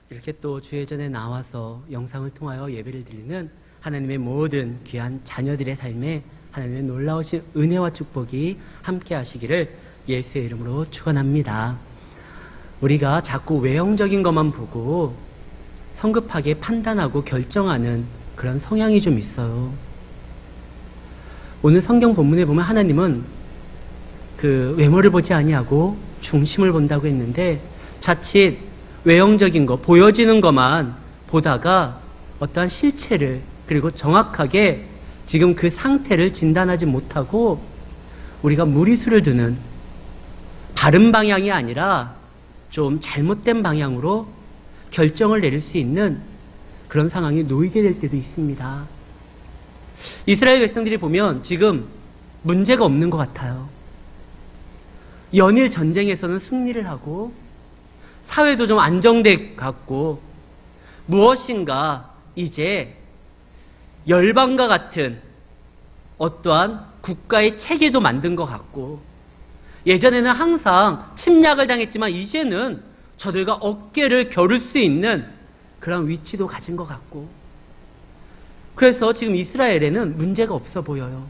이렇게 또 주회전에 나와서 영상을 통하여 예배를 드리는 하나님의 모든 귀한 자녀들의 삶에 하나님의 놀라우신 은혜와 축복이 함께 하시기를 예수의 이름으로 축원합니다. 우리가 자꾸 외형적인 것만 보고 성급하게 판단하고 결정하는 그런 성향이 좀 있어요. 오늘 성경 본문에 보면 하나님은 그 외모를 보지 아니하고 중심을 본다고 했는데, 자칫 외형적인 거, 보여지는 것만 보다가 어떠한 실체를, 그리고 정확하게 지금 그 상태를 진단하지 못하고 우리가 무리수를 두는, 바른 방향이 아니라 좀 잘못된 방향으로 결정을 내릴 수 있는 그런 상황에 놓이게 될 때도 있습니다. 이스라엘 백성들이 보면 지금 문제가 없는 것 같아요. 연일 전쟁에서는 승리를 하고 사회도 좀 안정돼 갔고, 무엇인가 이제 열방과 같은 어떠한 국가의 체계도 만든 것 같고, 예전에는 항상 침략을 당했지만 이제는 저들과 어깨를 겨룰 수 있는 그런 위치도 가진 것 같고, 그래서 지금 이스라엘에는 문제가 없어 보여요.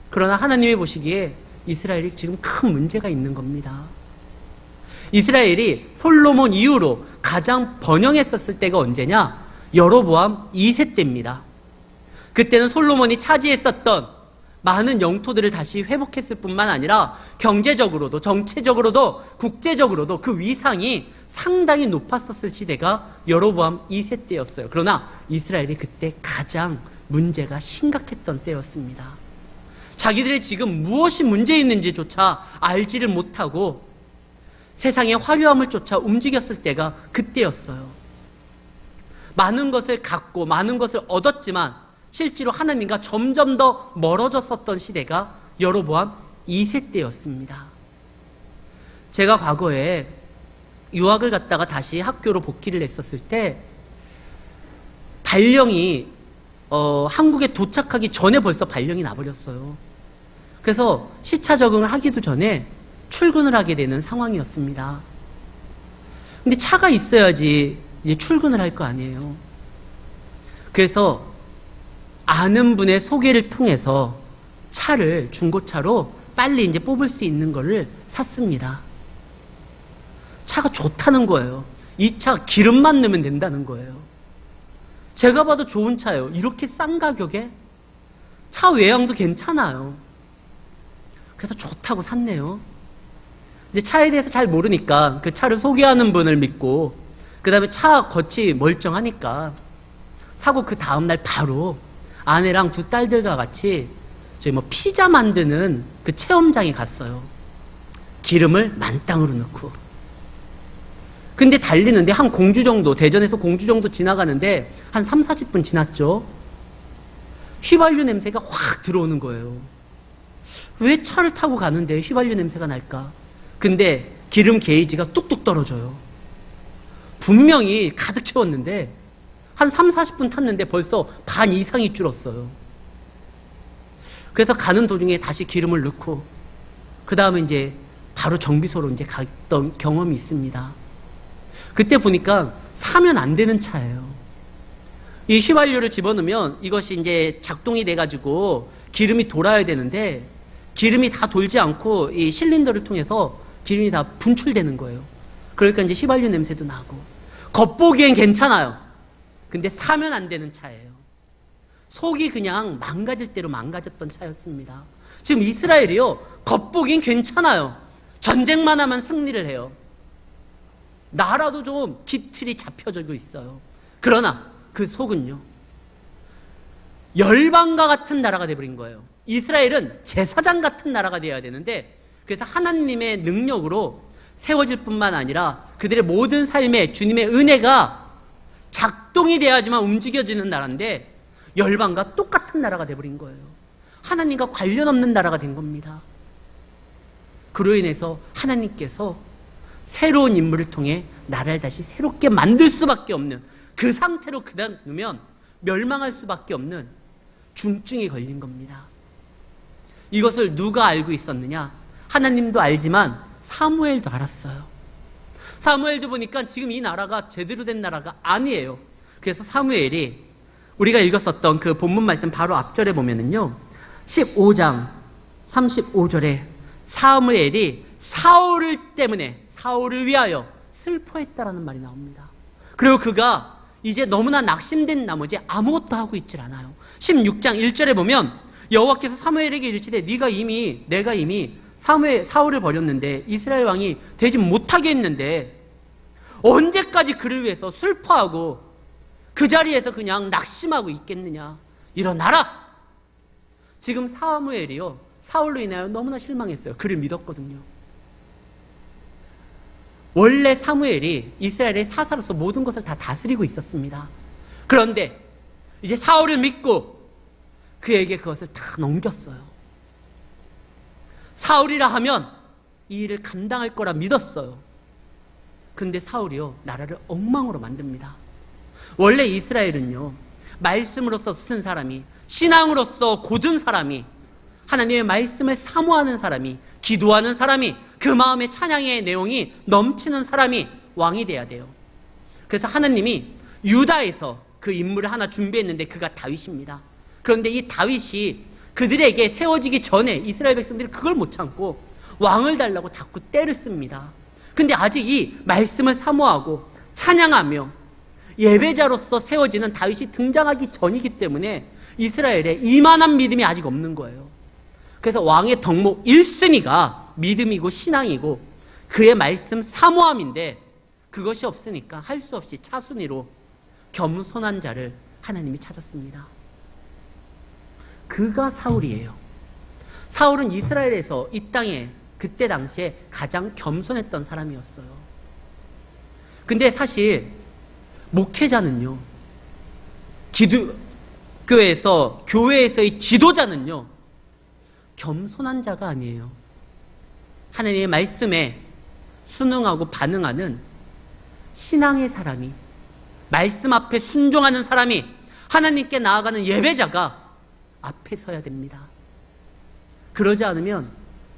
그러나 하나님이 보시기에 이스라엘이 지금 큰 문제가 있는 겁니다. 이스라엘이 솔로몬 이후로 가장 번영했었을 때가 언제냐? 여로보암 2세 때입니다. 그때는 솔로몬이 차지했었던 많은 영토들을 다시 회복했을 뿐만 아니라 경제적으로도 정체적으로도 국제적으로도 그 위상이 상당히 높았었을 시대가 여로보암 2세 때였어요. 그러나 이스라엘이 그때 가장 문제가 심각했던 때였습니다. 자기들이 지금 무엇이 문제 있는지조차 알지를 못하고 세상의 화려함을 쫓아 움직였을 때가 그때였어요. 많은 것을 갖고 많은 것을 얻었지만 실제로 하나님과 점점 더 멀어졌었던 시대가 여로보암 2세 때였습니다. 제가 과거에 유학을 갔다가 다시 학교로 복귀를 했었을 때 발령이 한국에 도착하기 전에 벌써 발령이 나버렸어요. 그래서 시차 적응을 하기도 전에 출근을 하게 되는 상황이었습니다. 근데 차가 있어야지 이제 출근을 할 거 아니에요. 그래서 아는 분의 소개를 통해서 차를 중고차로 빨리 이제 뽑을 수 있는 거를 샀습니다. 차가 좋다는 거예요. 이 차 기름만 넣으면 된다는 거예요. 제가 봐도 좋은 차예요. 이렇게 싼 가격에 차 외형도 괜찮아요. 그래서 좋다고 샀네요. 이제 차에 대해서 잘 모르니까 그 차를 소개하는 분을 믿고, 그 다음에 차 겉이 멀쩡하니까 사고 그 다음날 바로 아내랑 두 딸들과 같이 저희 피자 만드는 그 체험장에 갔어요. 기름을 만땅으로 넣고. 근데 달리는데 한 공주 정도, 대전에서 공주 정도 지나가는데 한 3, 40분 지났죠. 휘발유 냄새가 확 들어오는 거예요. 왜 차를 타고 가는데 휘발유 냄새가 날까? 근데 기름 게이지가 뚝뚝 떨어져요. 분명히 가득 채웠는데 한 3, 40분 탔는데 벌써 반 이상이 줄었어요. 그래서 가는 도중에 다시 기름을 넣고 그 다음에 이제 바로 정비소로 이제 갔던 경험이 있습니다. 그때 보니까 사면 안 되는 차예요. 이 휘발유를 집어넣으면 이것이 이제 작동이 돼가지고 기름이 돌아야 되는데 기름이 다 돌지 않고 이 실린더를 통해서 기름이 다 분출되는 거예요. 그러니까 이제 휘발유 냄새도 나고, 겉보기엔 괜찮아요. 근데 사면 안 되는 차예요. 속이 그냥 망가질 대로 망가졌던 차였습니다. 지금 이스라엘이요, 겉보기엔 괜찮아요. 전쟁만 하면 승리를 해요. 나라도 좀 기틀이 잡혀지고 있어요. 그러나 그 속은요, 열방과 같은 나라가 되어버린 거예요. 이스라엘은 제사장 같은 나라가 되어야 되는데, 그래서 하나님의 능력으로 세워질 뿐만 아니라 그들의 모든 삶에 주님의 은혜가 작동이 돼야지만 움직여지는 나라인데 열방과 똑같은 나라가 되어버린 거예요. 하나님과 관련 없는 나라가 된 겁니다. 그로 인해서 하나님께서 새로운 인물을 통해 나라를 다시 새롭게 만들 수밖에 없는, 그 상태로 그냥 두면 멸망할 수밖에 없는 중증이 걸린 겁니다. 이것을 누가 알고 있었느냐? 하나님도 알지만 사무엘도 알았어요. 사무엘도 보니까 지금 이 나라가 제대로 된 나라가 아니에요. 그래서 사무엘이 우리가 읽었었던 그 본문 말씀 바로 앞절에 보면은요, 15장 35절에 사무엘이 사울을 때문에, 사울을 위하여 슬퍼했다라는 말이 나옵니다. 그리고 그가 이제 너무나 낙심된 나머지 아무것도 하고 있질 않아요. 16장 1절에 보면 여호와께서 사무엘에게 이르시되 내가 이미 사울을 버렸는데 이스라엘 왕이 되지 못하게 했는데 언제까지 그를 위해서 슬퍼하고 그 자리에서 그냥 낙심하고 있겠느냐. 일어나라. 지금 사무엘이요, 사울로 인하여 너무나 실망했어요. 그를 믿었거든요. 원래 사무엘이 이스라엘의 사사로서 모든 것을 다 다스리고 있었습니다. 그런데 이제 사울을 믿고 그에게 그것을 다 넘겼어요. 사울이라 하면 이 일을 감당할 거라 믿었어요. 근데 사울이요, 나라를 엉망으로 만듭니다. 원래 이스라엘은요, 말씀으로서 쓴 사람이, 신앙으로서 고든 사람이, 하나님의 말씀을 사모하는 사람이, 기도하는 사람이, 그 마음의 찬양의 내용이 넘치는 사람이 왕이 돼야 돼요. 그래서 하나님이 유다에서 그 인물을 하나 준비했는데 그가 다윗입니다. 그런데 이 다윗이 그들에게 세워지기 전에 이스라엘 백성들이 그걸 못 참고 왕을 달라고 자꾸 때를 씁니다. 근데 아직 이 말씀을 사모하고 찬양하며 예배자로서 세워지는 다윗이 등장하기 전이기 때문에 이스라엘에 이만한 믿음이 아직 없는 거예요. 그래서 왕의 덕목 1순위가 믿음이고 신앙이고 그의 말씀 사모함인데 그것이 없으니까 할 수 없이 차순위로 겸손한 자를 하나님이 찾았습니다. 그가 사울이에요. 사울은 이스라엘에서 이 땅에 그때 당시에 가장 겸손했던 사람이었어요. 근데 사실 목회자는요, 교회에서의 지도자는요, 겸손한 자가 아니에요. 하나님의 말씀에 순응하고 반응하는 신앙의 사람이, 말씀 앞에 순종하는 사람이, 하나님께 나아가는 예배자가 앞에 서야 됩니다. 그러지 않으면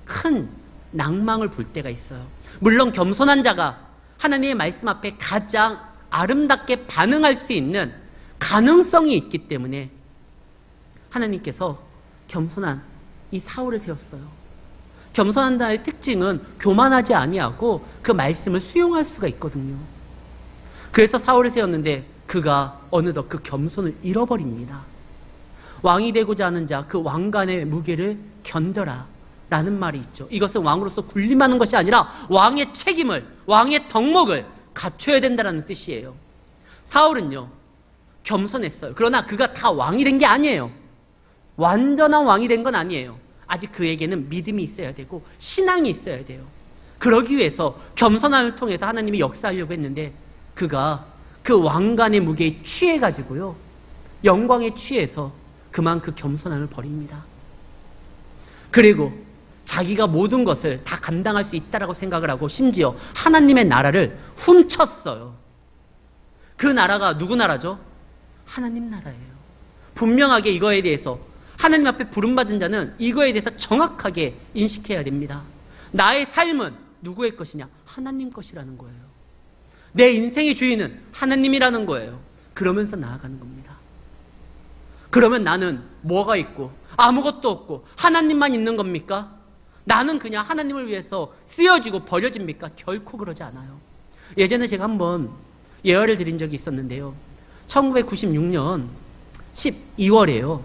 큰 낭망을 볼 때가 있어요. 물론 겸손한 자가 하나님의 말씀 앞에 가장 아름답게 반응할 수 있는 가능성이 있기 때문에 하나님께서 겸손한 이 사울을 세웠어요. 겸손한 자의 특징은 교만하지 아니하고 그 말씀을 수용할 수가 있거든요. 그래서 사울을 세웠는데 그가 어느덧 그 겸손을 잃어버립니다. 왕이 되고자 하는 자, 그 왕관의 무게를 견뎌라 라는 말이 있죠. 이것은 왕으로서 군림하는 것이 아니라 왕의 책임을, 왕의 덕목을 갖춰야 된다는 뜻이에요. 사울은요, 겸손했어요. 그러나 그가 다 왕이 된 게 아니에요. 완전한 왕이 된 건 아니에요. 아직 그에게는 믿음이 있어야 되고 신앙이 있어야 돼요. 그러기 위해서 겸손함을 통해서 하나님이 역사하려고 했는데 그가 그 왕관의 무게에 취해가지고요, 영광에 취해서 그만 그 겸손함을 버립니다. 그리고 자기가 모든 것을 다 감당할 수 있다라고 생각을 하고 심지어 하나님의 나라를 훔쳤어요. 그 나라가 누구 나라죠? 하나님 나라예요. 분명하게 이거에 대해서 하나님 앞에 부름받은 자는 이거에 대해서 정확하게 인식해야 됩니다. 나의 삶은 누구의 것이냐? 하나님 것이라는 거예요. 내 인생의 주인은 하나님이라는 거예요. 그러면서 나아가는 겁니다. 그러면 나는 뭐가 있고 아무것도 없고 하나님만 있는 겁니까? 나는 그냥 하나님을 위해서 쓰여지고 버려집니까? 결코 그러지 않아요. 예전에 제가 한번 예언을 드린 적이 있었는데요. 1996년 12월에요.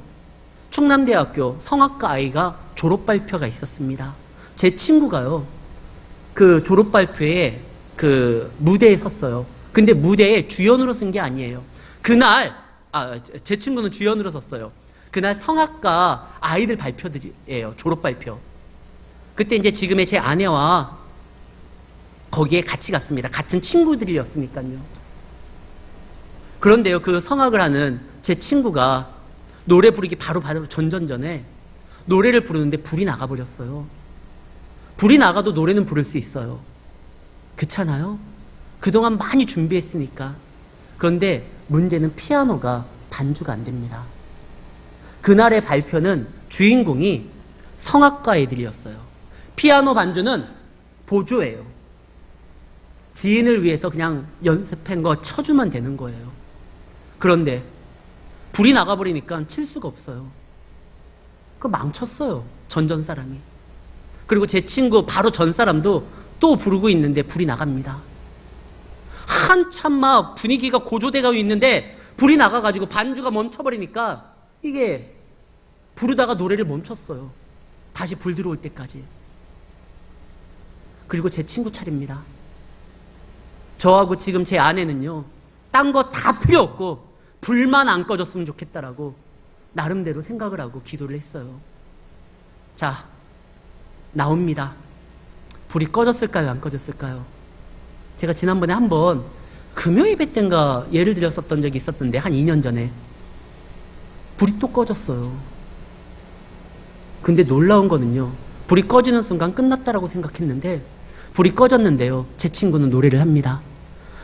충남대학교 성악과 아이가 졸업발표가 있었습니다. 제 친구가요, 그 졸업발표에 그 무대에 섰어요. 근데 무대에 주연으로 쓴 게 아니에요. 그날, 제 친구는 주연으로 섰어요. 그날 성악과 아이들 발표들이에요. 졸업발표. 그때 이제 지금의 제 아내와 거기에 같이 갔습니다. 같은 친구들이었으니까요. 그런데요, 그 성악을 하는 제 친구가 노래 부르기 바로 전전전에 노래를 부르는데 불이 나가버렸어요. 불이 나가도 노래는 부를 수 있어요. 그렇잖아요? 그동안 많이 준비했으니까. 그런데 문제는 피아노가 반주가 안 됩니다. 그날의 발표는 주인공이 성악가 애들이었어요. 피아노 반주는 보조예요. 지인을 위해서 그냥 연습한 거 쳐주면 되는 거예요. 그런데 불이 나가버리니까 칠 수가 없어요. 그 망쳤어요. 전 사람이. 그리고 제 친구 바로 전 사람도 또 부르고 있는데 불이 나갑니다. 한참 막 분위기가 고조되고 있는데 불이 나가가지고 반주가 멈춰버리니까 이게 부르다가 노래를 멈췄어요. 다시 불 들어올 때까지. 그리고 제 친구 차례입니다. 저하고 지금 제 아내는요, 딴 거 다 필요 없고 불만 안 꺼졌으면 좋겠다라고 나름대로 생각을 하고 기도를 했어요. 자, 나옵니다. 불이 꺼졌을까요? 안 꺼졌을까요? 제가 지난번에 한번 금요 예배 때인가 예를 들었었던 적이 있었던데, 한 2년 전에 불이 또 꺼졌어요. 근데 놀라운 거는요, 불이 꺼지는 순간 끝났다라고 생각했는데 불이 꺼졌는데요, 제 친구는 노래를 합니다.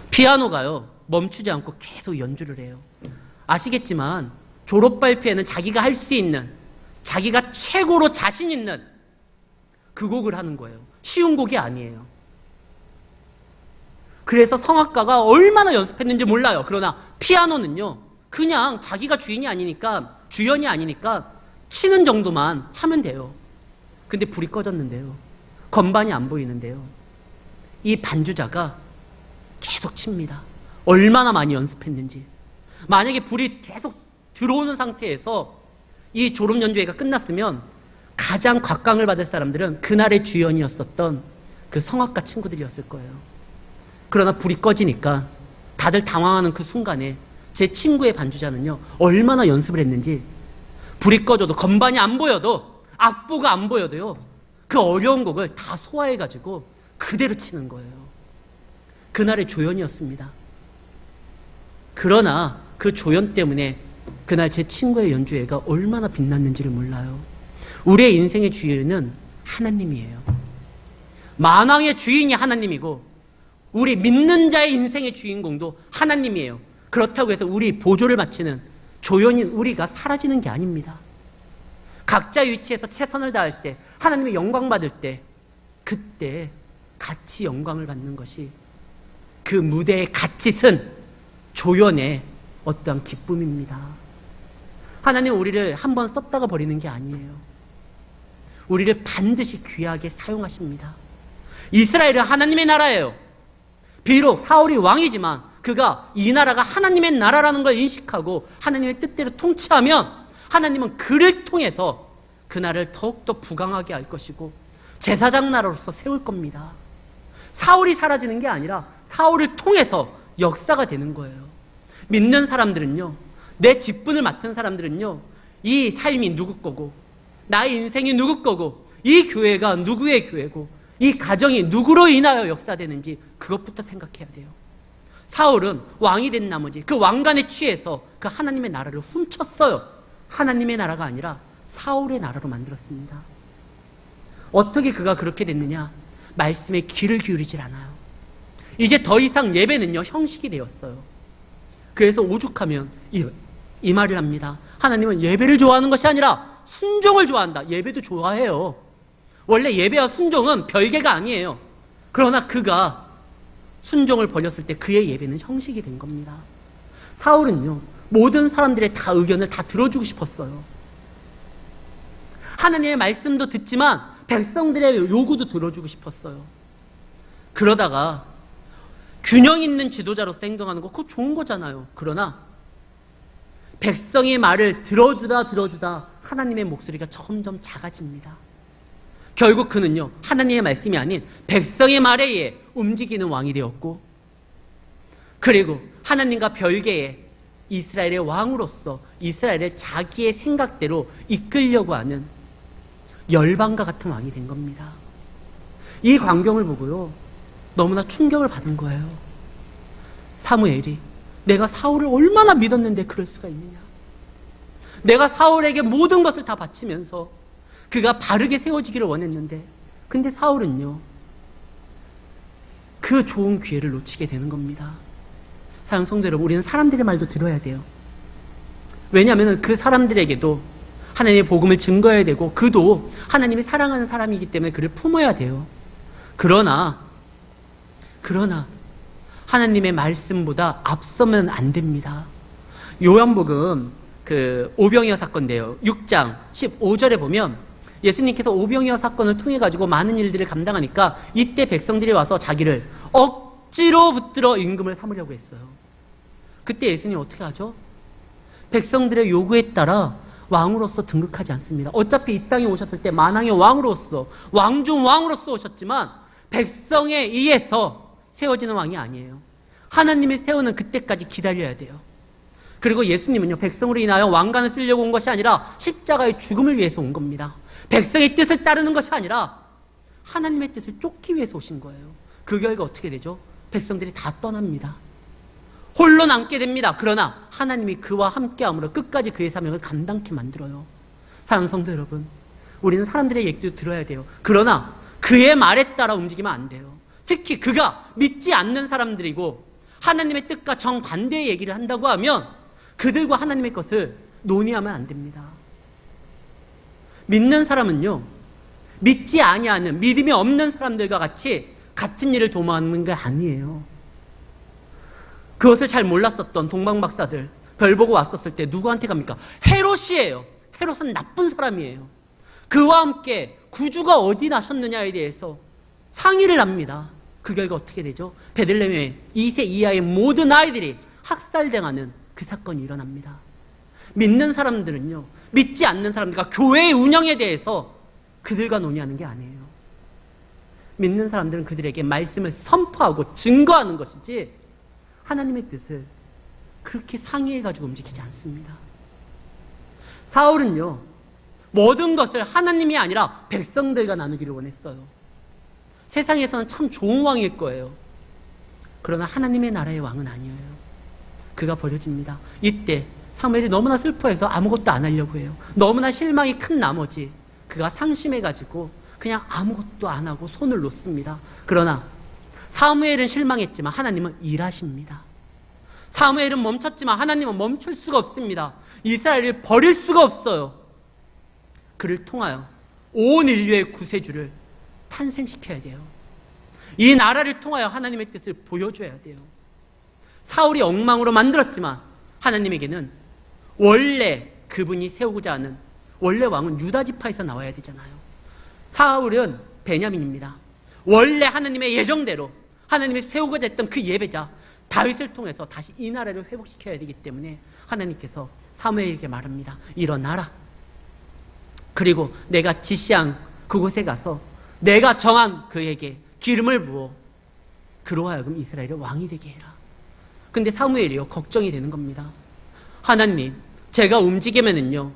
피아노가요 멈추지 않고 계속 연주를 해요. 아시겠지만 졸업 발표에는 자기가 할 수 있는, 자기가 최고로 자신 있는 그 곡을 하는 거예요. 쉬운 곡이 아니에요. 그래서 성악가가 얼마나 연습했는지 몰라요. 그러나 피아노는요, 그냥 자기가 주인이 아니니까, 주연이 아니니까 치는 정도만 하면 돼요. 근데 불이 꺼졌는데요, 건반이 안 보이는데요, 이 반주자가 계속 칩니다. 얼마나 많이 연습했는지. 만약에 불이 계속 들어오는 상태에서 이 졸업 연주회가 끝났으면 가장 곽강을 받을 사람들은 그날의 주연이었었던 그 성악가 친구들이었을 거예요. 그러나 불이 꺼지니까 다들 당황하는 그 순간에 제 친구의 반주자는요, 얼마나 연습을 했는지 불이 꺼져도, 건반이 안 보여도, 악보가 안 보여도요, 그 어려운 곡을 다 소화해가지고 그대로 치는 거예요. 그날의 조연이었습니다. 그러나 그 조연 때문에 그날 제 친구의 연주회가 얼마나 빛났는지를 몰라요. 우리의 인생의 주인은 하나님이에요. 만왕의 주인이 하나님이고 우리 믿는 자의 인생의 주인공도 하나님이에요. 그렇다고 해서 우리 보조를 바치는 조연인 우리가 사라지는 게 아닙니다. 각자의 위치에서 최선을 다할 때, 하나님의 영광 받을 때, 그때 같이 영광을 받는 것이 그 무대에 같이 쓴 조연의 어떠한 기쁨입니다. 하나님은 우리를 한번 썼다가 버리는 게 아니에요. 우리를 반드시 귀하게 사용하십니다. 이스라엘은 하나님의 나라예요. 비록 사울이 왕이지만 그가 이 나라가 하나님의 나라라는 걸 인식하고 하나님의 뜻대로 통치하면 하나님은 그를 통해서 그 나라를 더욱더 부강하게 할 것이고 제사장 나라로서 세울 겁니다. 사울이 사라지는 게 아니라 사울을 통해서 역사가 되는 거예요. 믿는 사람들은요, 내 직분을 맡은 사람들은요, 이 삶이 누구 거고, 나의 인생이 누구 거고, 이 교회가 누구의 교회고, 이 가정이 누구로 인하여 역사되는지 그것부터 생각해야 돼요. 사울은 왕이 된 나머지 그 왕관에 취해서 그 하나님의 나라를 훔쳤어요. 하나님의 나라가 아니라 사울의 나라로 만들었습니다. 어떻게 그가 그렇게 됐느냐? 말씀에 귀를 기울이질 않아요. 이제 더 이상 예배는요, 형식이 되었어요. 그래서 오죽하면 이 말을 합니다. 하나님은 예배를 좋아하는 것이 아니라 순종을 좋아한다. 예배도 좋아해요. 원래 예배와 순종은 별개가 아니에요. 그러나 그가 순종을 벌였을 때 그의 예배는 형식이 된 겁니다. 사울은요, 모든 사람들의 다 의견을 다 들어주고 싶었어요. 하나님의 말씀도 듣지만 백성들의 요구도 들어주고 싶었어요. 그러다가 균형 있는 지도자로서 행동하는 거 그거 좋은 거잖아요. 그러나 백성의 말을 들어주다 하나님의 목소리가 점점 작아집니다. 결국 그는요, 하나님의 말씀이 아닌 백성의 말에 의해 움직이는 왕이 되었고, 그리고 하나님과 별개의 이스라엘의 왕으로서 이스라엘을 자기의 생각대로 이끌려고 하는 열방과 같은 왕이 된 겁니다. 이 광경을 보고요, 너무나 충격을 받은 거예요. 사무엘이 내가 사울을 얼마나 믿었는데 그럴 수가 있느냐. 내가 사울에게 모든 것을 다 바치면서 그가 바르게 세워지기를 원했는데, 근데 사울은요, 그 좋은 기회를 놓치게 되는 겁니다. 사랑하는 성도 여러분, 우리는 사람들의 말도 들어야 돼요. 왜냐하면 그 사람들에게도 하나님의 복음을 증거해야 되고, 그도 하나님이 사랑하는 사람이기 때문에 그를 품어야 돼요. 그러나 하나님의 말씀보다 앞서면 안 됩니다. 요한복음 오병이어 사건인데요. 6장 15절에 보면 예수님께서 오병이어 사건을 통해 가지고 많은 일들을 감당하니까 이때 백성들이 와서 자기를 억지로 붙들어 임금을 삼으려고 했어요. 그때 예수님 어떻게 하죠? 백성들의 요구에 따라 왕으로서 등극하지 않습니다. 어차피 이 땅에 오셨을 때 만왕의 왕으로서, 왕 중 왕으로서 오셨지만 백성에 의해서 세워지는 왕이 아니에요. 하나님이 세우는 그때까지 기다려야 돼요. 그리고 예수님은요, 백성으로 인하여 왕관을 쓰려고 온 것이 아니라 십자가의 죽음을 위해서 온 겁니다. 백성의 뜻을 따르는 것이 아니라 하나님의 뜻을 쫓기 위해서 오신 거예요. 그 결과 어떻게 되죠? 백성들이 다 떠납니다. 홀로 남게 됩니다. 그러나 하나님이 그와 함께함으로 끝까지 그의 사명을 감당케 만들어요. 사랑하는 성도 여러분, 우리는 사람들의 얘기도 들어야 돼요. 그러나 그의 말에 따라 움직이면 안 돼요. 특히 그가 믿지 않는 사람들이고 하나님의 뜻과 정반대의 얘기를 한다고 하면 그들과 하나님의 것을 논의하면 안 됩니다. 믿는 사람은요, 믿지 아니하는, 믿음이 없는 사람들과 같이 같은 일을 도모하는 게 아니에요. 그것을 잘 몰랐었던 동방박사들 별 보고 왔었을 때 누구한테 갑니까? 헤롯이에요. 헤롯은 나쁜 사람이에요. 그와 함께 구주가 어디 나셨느냐에 대해서 상의를 합니다. 그 결과 어떻게 되죠? 베들레헴의 2세 이하의 모든 아이들이 학살당하는 그 사건이 일어납니다. 믿는 사람들은요, 믿지 않는 사람들과 교회의 운영에 대해서 그들과 논의하는 게 아니에요. 믿는 사람들은 그들에게 말씀을 선포하고 증거하는 것이지 하나님의 뜻을 그렇게 상의해가지고 움직이지 않습니다. 사울은요, 모든 것을 하나님이 아니라 백성들과 나누기를 원했어요. 세상에서는 참 좋은 왕일 거예요. 그러나 하나님의 나라의 왕은 아니에요. 그가 버려집니다. 이때 사무엘이 너무나 슬퍼해서 아무것도 안 하려고 해요. 너무나 실망이 큰 나머지 그가 상심해가지고 그냥 아무것도 안 하고 손을 놓습니다. 그러나 사무엘은 실망했지만 하나님은 일하십니다. 사무엘은 멈췄지만 하나님은 멈출 수가 없습니다. 이스라엘을 버릴 수가 없어요. 그를 통하여 온 인류의 구세주를 탄생시켜야 돼요. 이 나라를 통하여 하나님의 뜻을 보여줘야 돼요. 사울이 엉망으로 만들었지만 하나님에게는 원래 그분이 세우고자 하는 원래 왕은 유다 지파에서 나와야 되잖아요. 사울은 베냐민입니다. 원래 하나님의 예정대로 하나님이 세우고자 했던 그 예배자 다윗을 통해서 다시 이 나라를 회복시켜야 되기 때문에 하나님께서 사무엘에게 말합니다. 일어나라. 그리고 내가 지시한 그곳에 가서 내가 정한 그에게 기름을 부어 그로 하여금 이스라엘의 왕이 되게 해라. 근데 사무엘이요, 걱정이 되는 겁니다. 하나님, 제가 움직이면은요,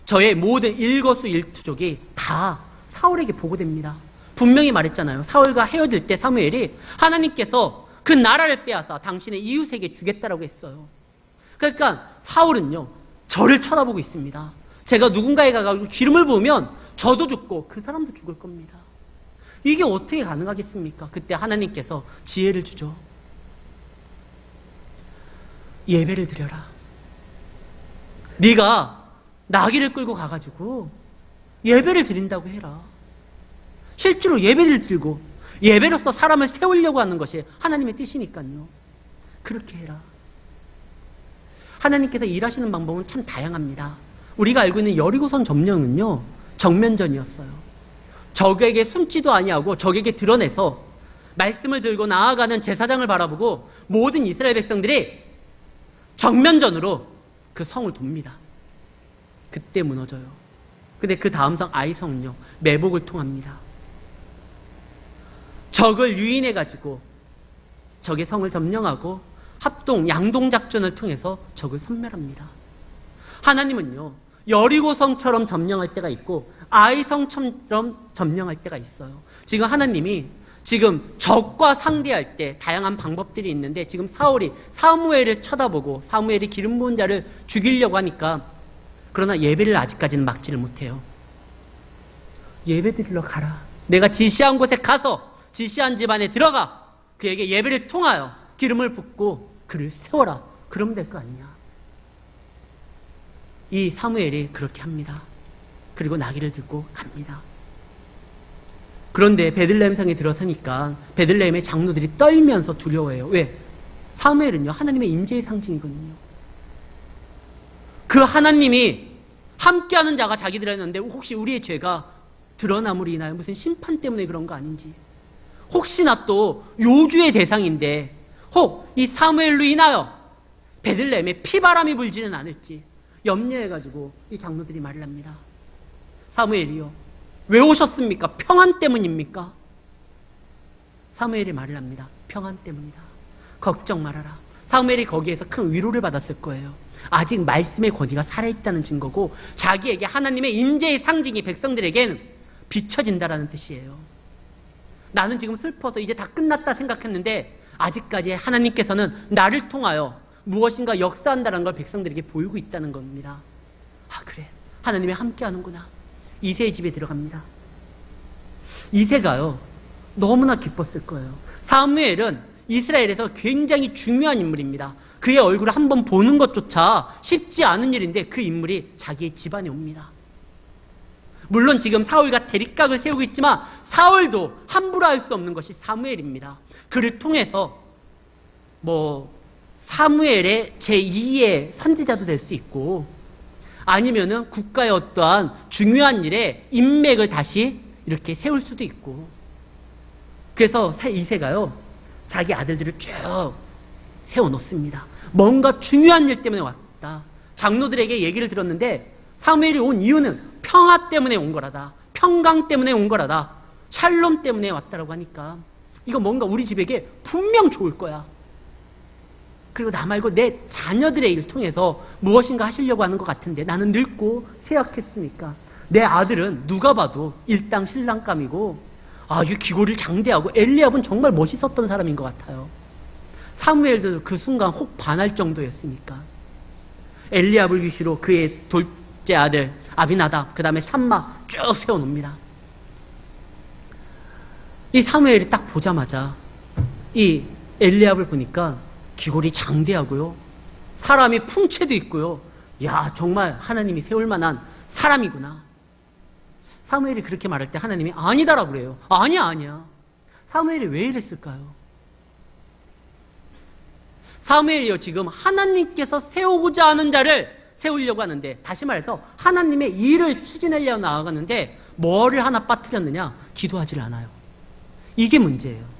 저의 모든 일거수일투족이 다 사울에게 보고됩니다. 분명히 말했잖아요. 사울과 헤어질 때 사무엘이 하나님께서 그 나라를 빼앗아 당신의 이웃에게 주겠다라고 했어요. 그러니까 사울은요, 저를 쳐다보고 있습니다. 제가 누군가에 가서 기름을 부으면 저도 죽고 그 사람도 죽을 겁니다. 이게 어떻게 가능하겠습니까? 그때 하나님께서 지혜를 주죠. 예배를 드려라. 네가 나귀를 끌고 가가지고 예배를 드린다고 해라. 실제로 예배를 드리고 예배로서 사람을 세우려고 하는 것이 하나님의 뜻이니까요. 그렇게 해라. 하나님께서 일하시는 방법은 참 다양합니다. 우리가 알고 있는 여리고성 점령은요, 정면전이었어요. 적에게 숨지도 아니하고 적에게 드러내서 말씀을 들고 나아가는 제사장을 바라보고 모든 이스라엘 백성들이 정면전으로 그 성을 돕니다. 그때 무너져요. 근데 그 다음 성 아이성은요, 매복을 통합니다. 적을 유인해가지고 적의 성을 점령하고 합동, 양동작전을 통해서 적을 섬멸합니다. 하나님은요, 여리고성처럼 점령할 때가 있고 아이성처럼 점령할 때가 있어요. 지금 하나님이 지금 적과 상대할 때 다양한 방법들이 있는데 지금 사울이 사무엘을 쳐다보고 사무엘이 기름 부은 자를 죽이려고 하니까 그러나 예배를 아직까지는 막지를 못해요. 예배 드리러 가라. 내가 지시한 곳에 가서 지시한 집안에 들어가 그에게 예배를 통하여 기름을 붓고 그를 세워라. 그러면 될 거 아니냐. 이 사무엘이 그렇게 합니다. 그리고 나귀를 들고 갑니다. 그런데 베들레헴 성에 들어서니까 베들레헴의 장로들이 떨면서 두려워해요. 왜? 사무엘은요, 하나님의 임재의 상징이거든요. 그 하나님이 함께하는 자가 자기들에 있는데 혹시 우리의 죄가 드러남으로 인하여 무슨 심판 때문에 그런 거 아닌지, 혹시나 또 요주의 대상인데 혹 이 사무엘로 인하여 베들레헴에 피바람이 불지는 않을지 염려해가지고 이 장로들이 말을 합니다. 사무엘이요, 왜 오셨습니까? 평안 때문입니까? 사무엘이 말을 합니다. 평안 때문이다. 걱정 말아라. 사무엘이 거기에서 큰 위로를 받았을 거예요. 아직 말씀의 권위가 살아있다는 증거고, 자기에게 하나님의 임재의 상징이 백성들에겐 비춰진다라는 뜻이에요. 나는 지금 슬퍼서 이제 다 끝났다 생각했는데 아직까지 하나님께서는 나를 통하여 무엇인가 역사한다는 걸 백성들에게 보이고 있다는 겁니다. 아, 그래, 하나님이 함께하는구나. 이새의 집에 들어갑니다. 이새가요, 너무나 기뻤을 거예요. 사무엘은 이스라엘에서 굉장히 중요한 인물입니다. 그의 얼굴을 한번 보는 것조차 쉽지 않은 일인데 그 인물이 자기의 집안에 옵니다. 물론 지금 사울과 대립각을 세우고 있지만 사울도 함부로 할 수 없는 것이 사무엘입니다. 그를 통해서 사무엘의 제2의 선지자도 될 수 있고, 아니면은 국가의 어떠한 중요한 일에 인맥을 다시 이렇게 세울 수도 있고. 그래서 이새가요, 자기 아들들을 쭉 세워놓습니다. 뭔가 중요한 일 때문에 왔다. 장로들에게 얘기를 들었는데 사무엘이 온 이유는 평화 때문에 온 거라다. 평강 때문에 온 거라다. 샬롬 때문에 왔다라고 하니까 이거 뭔가 우리 집에게 분명 좋을 거야. 그리고 나 말고 내 자녀들의 일을 통해서 무엇인가 하시려고 하는 것 같은데 나는 늙고 쇠약했으니까. 내 아들은 누가 봐도 일당 신랑감이고, 이 귀고를 장대하고, 엘리압은 정말 멋있었던 사람인 것 같아요. 사무엘도 그 순간 혹 반할 정도였으니까 엘리압을 위시로 그의 둘째 아들 아비나답, 그 다음에 삼마 쭉 세워놓습니다. 이 사무엘이 딱 보자마자 이 엘리압을 보니까 귀골이 장대하고요, 사람이 풍채도 있고요, 야, 정말 하나님이 세울 만한 사람이구나. 사무엘이 그렇게 말할 때 하나님이 아니다라고 그래요. 아니야. 사무엘이 왜 이랬을까요? 사무엘이요, 지금 하나님께서 세우고자 하는 자를 세우려고 하는데, 다시 말해서 하나님의 일을 추진하려고 나아가는데 뭐를 하나 빠뜨렸느냐? 기도하지를 않아요. 이게 문제예요.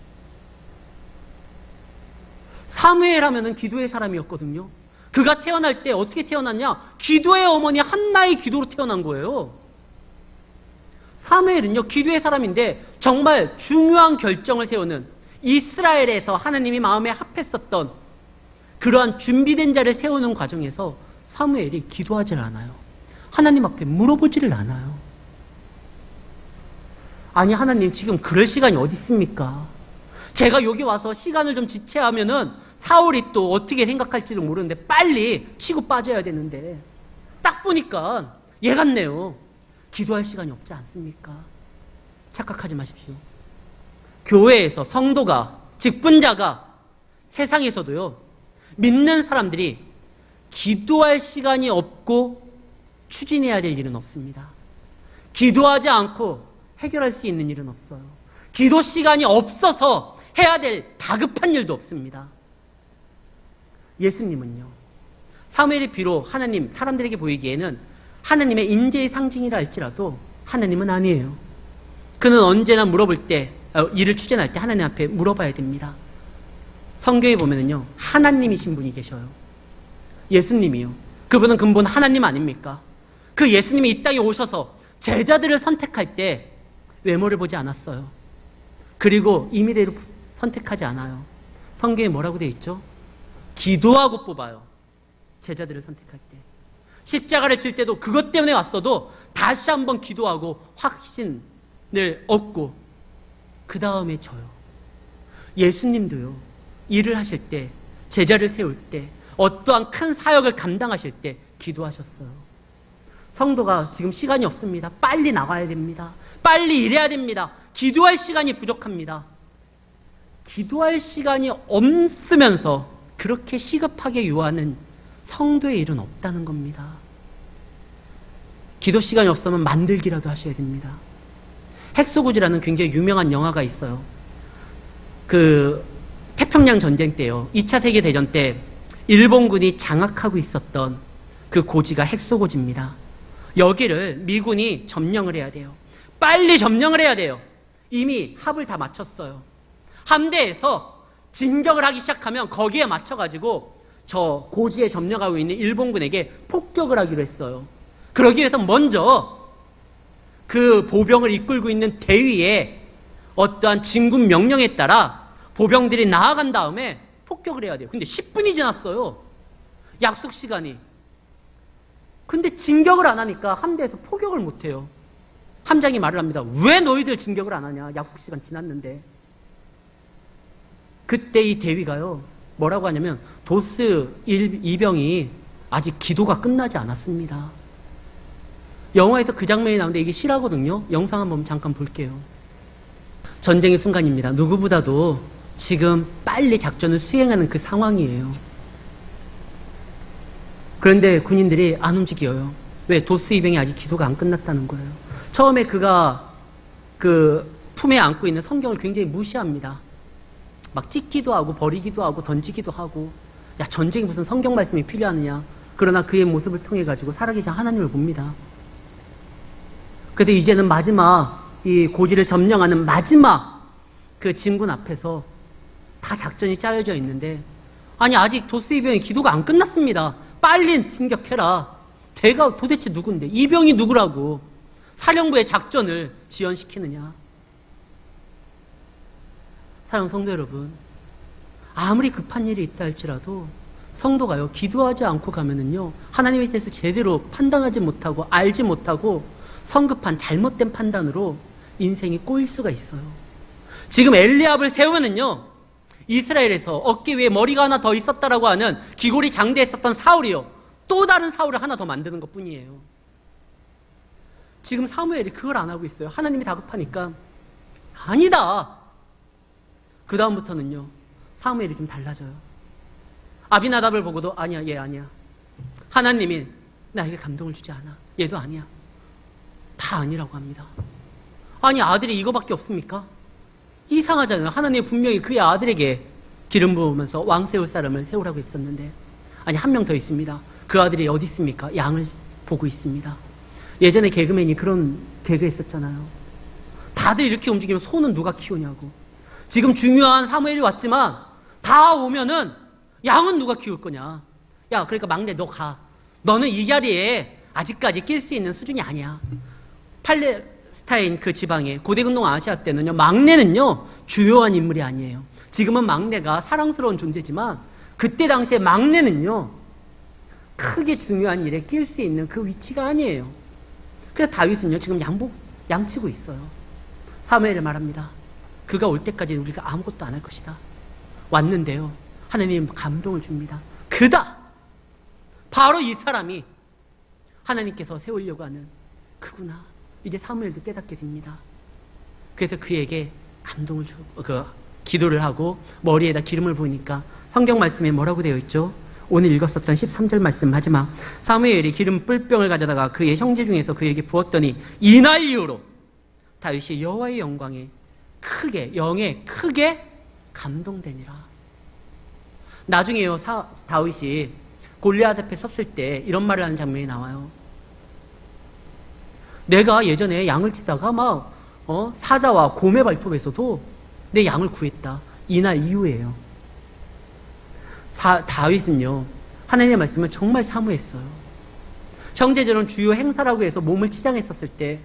사무엘 하면은 기도의 사람이었거든요. 그가 태어날 때 어떻게 태어났냐? 기도의 어머니 한나의 기도로 태어난 거예요. 사무엘은요, 기도의 사람인데 정말 중요한 결정을 세우는, 이스라엘에서 하나님이 마음에 합했었던 그러한 준비된 자를 세우는 과정에서 사무엘이 기도하질 않아요. 하나님 앞에 물어보지를 않아요. 아니, 하나님 지금 그럴 시간이 어디 있습니까? 제가 여기 와서 시간을 좀 지체하면은 사울이 또 어떻게 생각할지도 모르는데 빨리 치고 빠져야 되는데, 딱 보니까 얘 같네요. 기도할 시간이 없지 않습니까? 착각하지 마십시오. 교회에서 성도가, 직분자가, 세상에서도요, 믿는 사람들이 기도할 시간이 없고 추진해야 될 일은 없습니다. 기도하지 않고 해결할 수 있는 일은 없어요. 기도 시간이 없어서 해야 될 다급한 일도 없습니다. 예수님은요, 사무엘이 비록 하나님, 사람들에게 보이기에는 하나님의 임재의 상징이라 할지라도 하나님은 아니에요. 그는 언제나 물어볼 때, 일을 추진할 때 하나님 앞에 물어봐야 됩니다. 성경에 보면은요, 하나님이신 분이 계셔요. 예수님이요. 그분은 근본 하나님 아닙니까? 그 예수님이 이 땅에 오셔서 제자들을 선택할 때 외모를 보지 않았어요. 그리고 임의대로 선택하지 않아요. 성경에 뭐라고 되어 있죠? 기도하고 뽑아요. 제자들을 선택할 때. 십자가를 질 때도 그것 때문에 왔어도 다시 한번 기도하고 확신을 얻고 그 다음에 져요. 예수님도요, 일을 하실 때, 제자를 세울 때, 어떠한 큰 사역을 감당하실 때 기도하셨어요. 성도가 지금 시간이 없습니다. 빨리 나가야 됩니다. 빨리 일해야 됩니다. 기도할 시간이 부족합니다. 기도할 시간이 없으면서 그렇게 시급하게 요하는 성도의 일은 없다는 겁니다. 기도 시간이 없으면 만들기라도 하셔야 됩니다. 핵소고지라는 굉장히 유명한 영화가 있어요. 그 태평양 전쟁 때요. 2차 세계대전 때 일본군이 장악하고 있었던 그 고지가 핵소고지입니다. 여기를 미군이 점령을 해야 돼요. 빨리 점령을 해야 돼요. 이미 합을 다 마쳤어요. 함대에서 진격을 하기 시작하면 거기에 맞춰가지고 저 고지에 점령하고 있는 일본군에게 폭격을 하기로 했어요. 그러기 위해서 먼저 그 보병을 이끌고 있는 대위의 어떠한 진군 명령에 따라 보병들이 나아간 다음에 폭격을 해야 돼요. 근데 10분이 지났어요. 약속 시간이. 근데 진격을 안 하니까 함대에서 포격을 못 해요. 함장이 말을 합니다. 왜 너희들 진격을 안 하냐? 약속 시간 지났는데. 그때 이 대위가요. 뭐라고 하냐면 도스 이병이 아직 기도가 끝나지 않았습니다. 영화에서 그 장면이 나오는데 이게 실화거든요. 영상 한번 잠깐 볼게요. 전쟁의 순간입니다. 누구보다도 지금 빨리 작전을 수행하는 그 상황이에요. 그런데 군인들이 안 움직여요. 왜? 도스 이병이 아직 기도가 안 끝났다는 거예요. 처음에 그가 그 품에 안고 있는 성경을 굉장히 무시합니다. 막 찢기도 하고 버리기도 하고 던지기도 하고, 야, 전쟁에 무슨 성경 말씀이 필요하느냐. 그러나 그의 모습을 통해 가지고 살아계신 하나님을 봅니다. 그래서 이제는 마지막 이 고지를 점령하는 마지막 그 진군 앞에서 다 작전이 짜여져 있는데, 아니 아직 도스 이병이 기도가 안 끝났습니다. 빨리 진격해라. 대가 도대체 누군데? 이병이 누구라고 사령부의 작전을 지연시키느냐. 사랑하는 성도 여러분, 아무리 급한 일이 있다 할지라도 성도가요, 기도하지 않고 가면은요, 하나님에 대해서 제대로 판단하지 못하고 알지 못하고 성급한 잘못된 판단으로 인생이 꼬일 수가 있어요. 지금 엘리압을 세우면은요, 이스라엘에서 어깨 위에 머리가 하나 더 있었다라고 하는 기골이 장대했었던 사울이요, 또 다른 사울을 하나 더 만드는 것 뿐이에요. 지금 사무엘이 그걸 안 하고 있어요. 하나님이 다급하니까 아니다. 그 다음부터는요, 사무엘이 좀 달라져요. 아비나답을 보고도 아니야, 얘 아니야. 하나님이 나에게 감동을 주지 않아. 얘도 아니야. 다 아니라고 합니다. 아니, 아들이 이거밖에 없습니까? 이상하잖아요. 하나님이 분명히 그의 아들에게 기름 부으면서 왕 세울 사람을 세우라고 했었는데, 아니, 한 명 더 있습니다. 그 아들이 어디 있습니까? 양을 보고 있습니다. 예전에 개그맨이 그런 개그 했었잖아요. 다들 이렇게 움직이면 소는 누가 키우냐고. 지금 중요한 사무엘이 왔지만 다 오면은 양은 누가 키울 거냐. 야, 그러니까 막내 너 가. 너는 이 자리에 아직까지 낄 수 있는 수준이 아니야. 팔레스타인 그 지방에 고대근동 아시아 때는요, 막내는요 주요한 인물이 아니에요. 지금은 막내가 사랑스러운 존재지만 그때 당시에 막내는요 크게 중요한 일에 낄 수 있는 그 위치가 아니에요. 그래서 다윗은요 지금 양치고 있어요. 사무엘을 말합니다. 그가 올 때까지 우리가 아무것도 안 할 것이다. 왔는데요, 하나님 감동을 줍니다. 그다! 바로 이 사람이 하나님께서 세우려고 하는 그구나. 이제 사무엘도 깨닫게 됩니다. 그래서 그에게 감동을 기도를 하고 머리에다 기름을 부으니까 성경 말씀에 뭐라고 되어 있죠? 오늘 읽었었던 13절 말씀 마지막. 사무엘이 기름 뿔병을 가져다가 그의 형제 중에서 그에게 부었더니 이날 이후로 다윗이 여호와의 영광에 영에 크게 감동되니라. 나중에요, 다윗이 골리앗 앞에 섰을 때 이런 말을 하는 장면이 나와요. 내가 예전에 양을 치다가 사자와 곰의 발톱에서도 내 양을 구했다. 이날 이후에요. 다윗은요, 하나님의 말씀을 정말 사모했어요. 형제들은 주요 행사라고 해서 몸을 치장했었을 때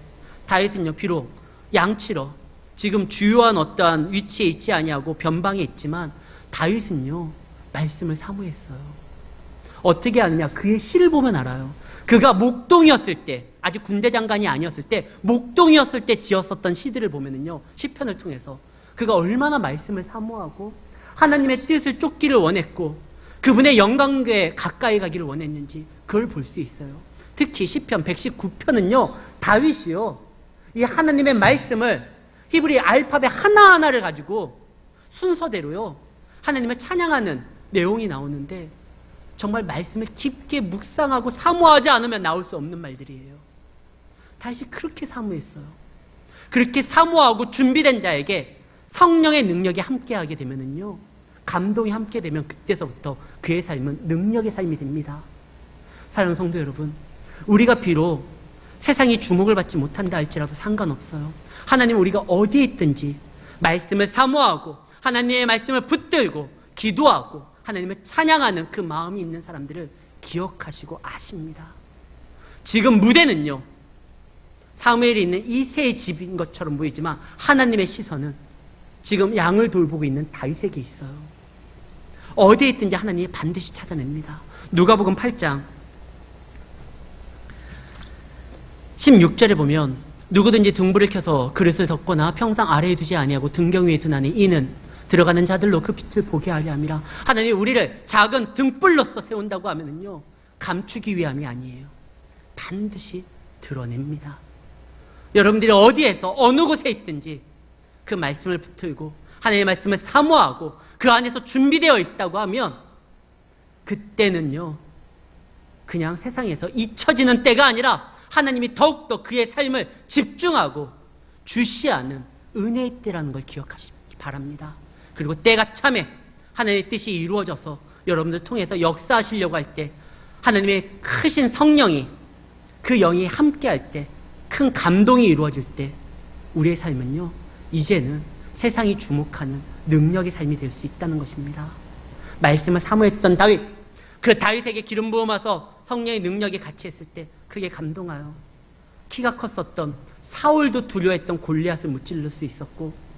다윗은요, 비록 양치러 지금 주요한 어떠한 위치에 있지 아니하고 변방에 있지만 다윗은요 말씀을 사모했어요. 어떻게 하느냐? 그의 시를 보면 알아요. 그가 목동이었을 때, 아직 군대 장관이 아니었을 때, 목동이었을 때 지었었던 시들을 보면은요, 시편을 통해서 그가 얼마나 말씀을 사모하고 하나님의 뜻을 쫓기를 원했고 그분의 영광에 가까이 가기를 원했는지 그걸 볼 수 있어요. 특히 시편 119편은요 다윗이요 이 하나님의 말씀을 히브리 알파벳 하나하나를 가지고 순서대로요 하나님을 찬양하는 내용이 나오는데, 정말 말씀을 깊게 묵상하고 사모하지 않으면 나올 수 없는 말들이에요. 다윗이 그렇게 사모했어요. 그렇게 사모하고 준비된 자에게 성령의 능력이 함께하게 되면은요, 감동이 함께 되면 그때서부터 그의 삶은 능력의 삶이 됩니다. 사랑하는 성도 여러분, 우리가 비록 세상이 주목을 받지 못한다 할지라도 상관없어요. 하나님, 우리가 어디에 있든지 말씀을 사모하고 하나님의 말씀을 붙들고 기도하고 하나님을 찬양하는 그 마음이 있는 사람들을 기억하시고 아십니다. 지금 무대는요, 사무엘이 있는 이새의 집인 것처럼 보이지만 하나님의 시선은 지금 양을 돌보고 있는 다윗에게 있어요. 어디에 있든지 하나님이 반드시 찾아냅니다. 누가복음 8장 16절에 보면 누구든지 등불을 켜서 그릇을 덮거나 평상 아래에 두지 아니하고 등경 위에 두나니 이는 들어가는 자들로 그 빛을 보게 하려 함이라. 하나님이 우리를 작은 등불로서 세운다고 하면은요, 감추기 위함이 아니에요. 반드시 드러냅니다. 여러분들이 어디에서 어느 곳에 있든지 그 말씀을 붙들고 하나님의 말씀을 사모하고 그 안에서 준비되어 있다고 하면 그때는요, 그냥 세상에서 잊혀지는 때가 아니라 하나님이 더욱더 그의 삶을 집중하고 주시하는 은혜의 때라는 걸 기억하시기 바랍니다. 그리고 때가 참에 하나님의 뜻이 이루어져서 여러분들 통해서 역사하시려고 할 때, 하나님의 크신 성령이 그 영이 함께 할 때, 큰 감동이 이루어질 때 우리의 삶은요, 이제는 세상이 주목하는 능력의 삶이 될 수 있다는 것입니다. 말씀을 사모했던 다윗, 그 다윗에게 기름 부음 와서 성령의 능력이 같이 했을 때 그게 감동하여 키가 컸었던 사울도 두려워했던 골리앗을 무찔러 수 있었고,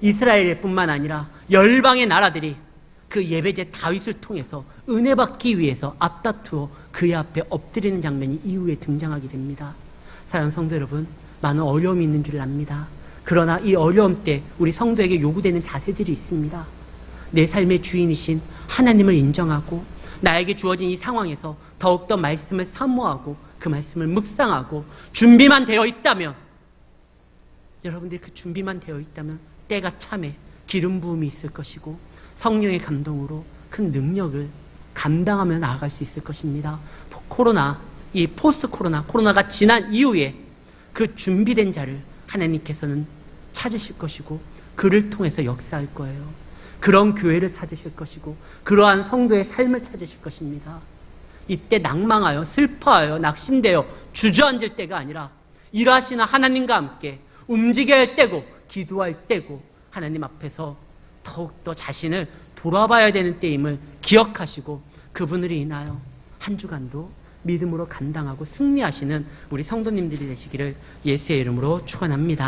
이스라엘뿐만 아니라 열방의 나라들이 그 예배제 다윗을 통해서 은혜 받기 위해서 앞다투어 그의 앞에 엎드리는 장면이 이후에 등장하게 됩니다. 사랑하는 성도 여러분, 많은 어려움이 있는 줄 압니다. 그러나 이 어려움 때 우리 성도에게 요구되는 자세들이 있습니다. 내 삶의 주인이신 하나님을 인정하고 나에게 주어진 이 상황에서 더욱더 말씀을 사모하고 그 말씀을 묵상하고 준비만 되어 있다면, 여러분들이 그 준비만 되어 있다면 때가 참에 기름 부음이 있을 것이고 성령의 감동으로 큰 능력을 감당하며 나아갈 수 있을 것입니다. 코로나, 이 포스트 코로나가 지난 이후에 그 준비된 자를 하나님께서는 찾으실 것이고 그를 통해서 역사할 거예요. 그런 교회를 찾으실 것이고 그러한 성도의 삶을 찾으실 것입니다. 이때 낭망하여 슬퍼하여 낙심되어 주저앉을 때가 아니라 일하시는 하나님과 함께 움직여야 할 때고 기도할 때고 하나님 앞에서 더욱더 자신을 돌아봐야 되는 때임을 기억하시고 그분으로 인하여 한 주간도 믿음으로 감당하고 승리하시는 우리 성도님들이 되시기를 예수의 이름으로 축원합니다.